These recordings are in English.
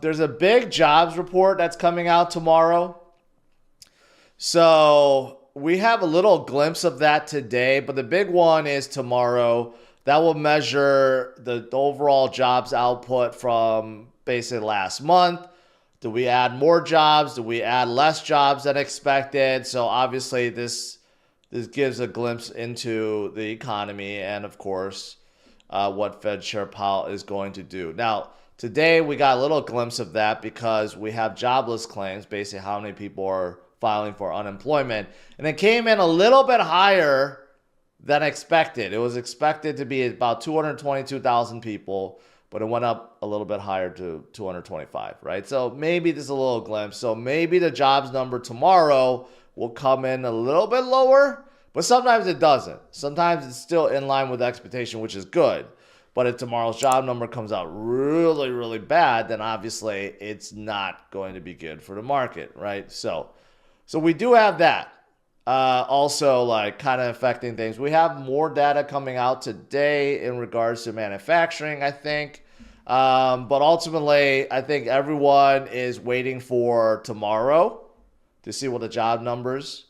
There's a big jobs report that's coming out tomorrow. So we have a little glimpse of that today, but the big one is tomorrow. That will measure the overall jobs output from basically last month. Do we add more jobs? Do we add less jobs than expected? So obviously this gives a glimpse into the economy and, of course, what Fed Chair Powell is going to do. Now, today we got a little glimpse of that because we have jobless claims, basically how many people are filing for unemployment, and it came in a little bit higher than expected. It was expected to be about 222,000 people, but it went up a little bit higher to 225, right? So maybe this is a little glimpse. So maybe the jobs number tomorrow will come in a little bit lower, but sometimes it doesn't. Sometimes it's still in line with expectation, which is good. But if tomorrow's job number comes out really, really bad, then obviously it's not going to be good for the market, right? So we do have that. Also, like, kind of affecting things. We have more data coming out today in regards to manufacturing, I think. But ultimately, I think everyone is waiting for tomorrow to see what the job numbers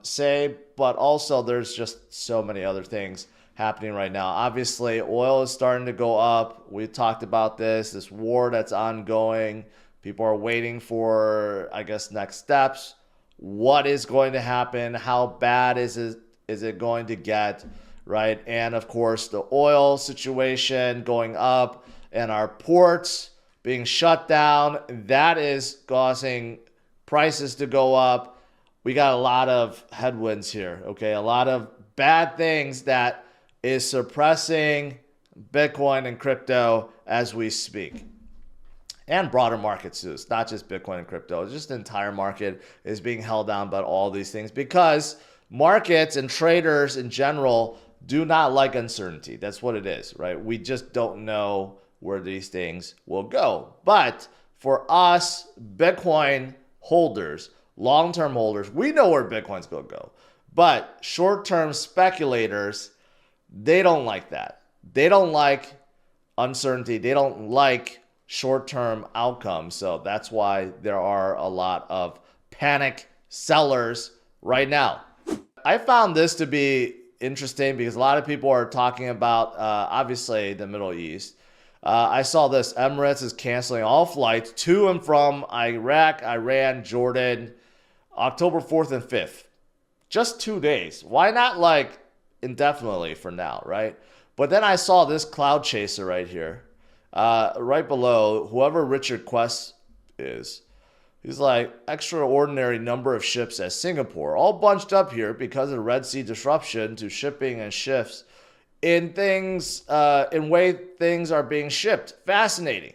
say. But also, there's just so many other things happening right now. Obviously, oil is starting to go up. We talked about this war that's ongoing. People are waiting for, I guess, next steps. What is going to happen? How bad is it going to get, right? And of course, the oil situation going up and our ports being shut down, that is causing prices to go up. We got a lot of headwinds here, okay? A lot of bad things that is suppressing Bitcoin and crypto as we speak. And broader markets too. It's not just Bitcoin and crypto. It's just the entire market is being held down by all these things because markets and traders in general do not like uncertainty. That's what it is, right? We just don't know where these things will go. But for us, Bitcoin holders, long-term holders, we know where Bitcoin's going to go. But short-term speculators, they don't like that. They don't like uncertainty. They don't like short-term outcomes. So that's why there are a lot of panic sellers right now. I found this to be interesting because a lot of people are talking about, obviously, the Middle East. I saw this. Emirates is canceling all flights to and from Iraq, Iran, Jordan, October 4th and 5th. Just 2 days. Why not like indefinitely for now, right? But then I saw this cloud chaser right here. Right below, whoever Richard Quest is, he's like, extraordinary number of ships at Singapore, all bunched up here because of the Red Sea disruption to shipping and shifts in things, in way things are being shipped. Fascinating.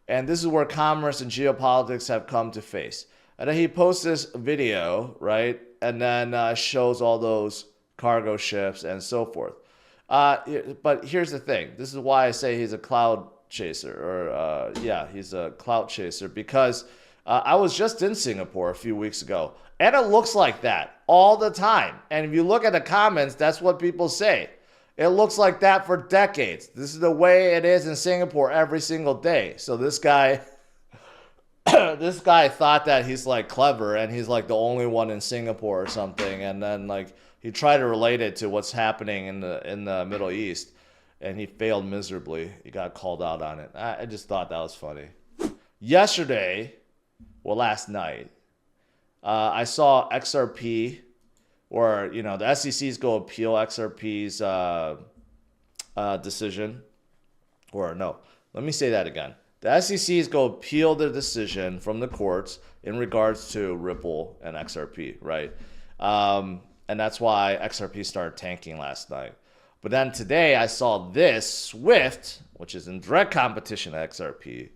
And this is where commerce and geopolitics have come to face. And then he posts this video, right? And then shows all those cargo ships and so forth. But here's the thing. This is why I say he's a cloud chaser, or he's a clout chaser, because I was just in Singapore a few weeks ago and it looks like that all the time. And if you look at the comments, that's what people say. It looks like that for decades. This is the way it is in Singapore every single day. So this guy this guy thought that he's like clever and he's like the only one in Singapore or something, and then like he tried to relate it to what's happening in the Middle East. And he failed miserably. He got called out on it. I just thought that was funny. Yesterday, well, last night, I saw XRP, or, you know, the SEC's go appeal XRP's decision. Or no, let me say that again. The SEC's go appeal the decision from the courts in regards to Ripple and XRP, right? And that's why XRP started tanking last night. But then today I saw this, Swift, which is in direct competition to XRP,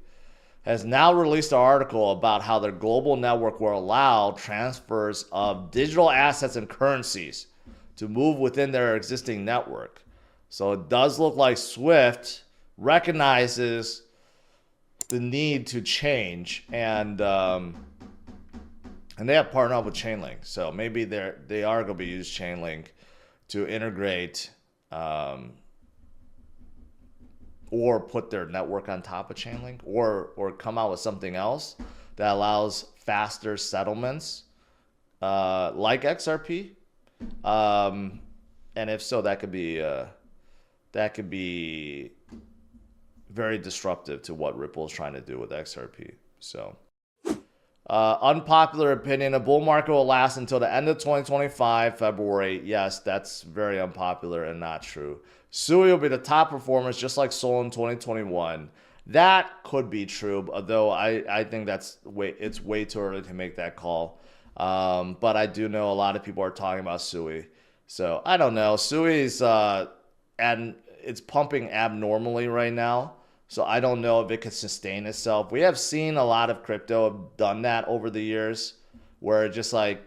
has now released an article about how their global network will allow transfers of digital assets and currencies to move within their existing network. So it does look like Swift recognizes the need to change, and they have partnered up with Chainlink. So maybe they are going to be use Chainlink to integrate or put their network on top of Chainlink, or come out with something else that allows faster settlements, like XRP. And if so, that could be very disruptive to what Ripple is trying to do with XRP. So, unpopular opinion: a bull market will last until the end of 2025, February. Yes, that's very unpopular and not true. Sui will be the top performers, just like Sol in 2021. That could be true, although I think it's way too early to make that call. But I do know a lot of people are talking about Sui. So I don't know. Sui's and it's pumping abnormally right now. So I don't know if it can sustain itself. We have seen a lot of crypto have done that over the years, where it just like,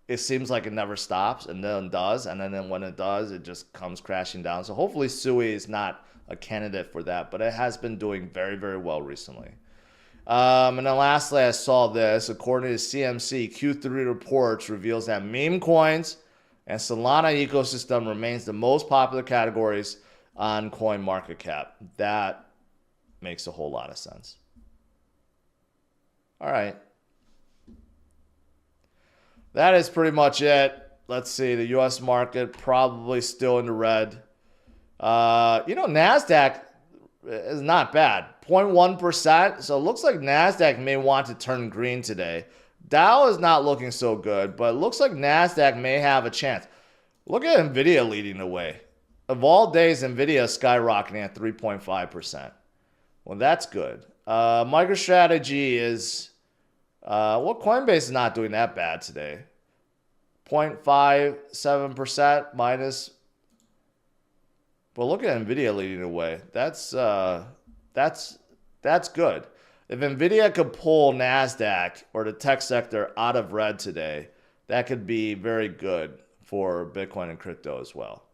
it seems like it never stops and then does. And then when it does, it just comes crashing down. So hopefully Sui is not a candidate for that, but it has been doing very, very well recently. And then lastly, I saw this. According to CMC, Q3 reports reveals that meme coins and Solana ecosystem remains the most popular categories on CoinMarketCap. That makes a whole lot of sense. All right. That is pretty much it. Let's see. The U.S. market probably still in the red. NASDAQ is not bad. 0.1%. So it looks like NASDAQ may want to turn green today. Dow is not looking so good, but it looks like NASDAQ may have a chance. Look at NVIDIA leading the way. Of all days, NVIDIA is skyrocketing at 3.5%. Well, that's good. MicroStrategy is, Coinbase is not doing that bad today. 0.57% minus. But look at NVIDIA leading the way. That's good. If NVIDIA could pull NASDAQ or the tech sector out of red today, that could be very good for Bitcoin and crypto as well.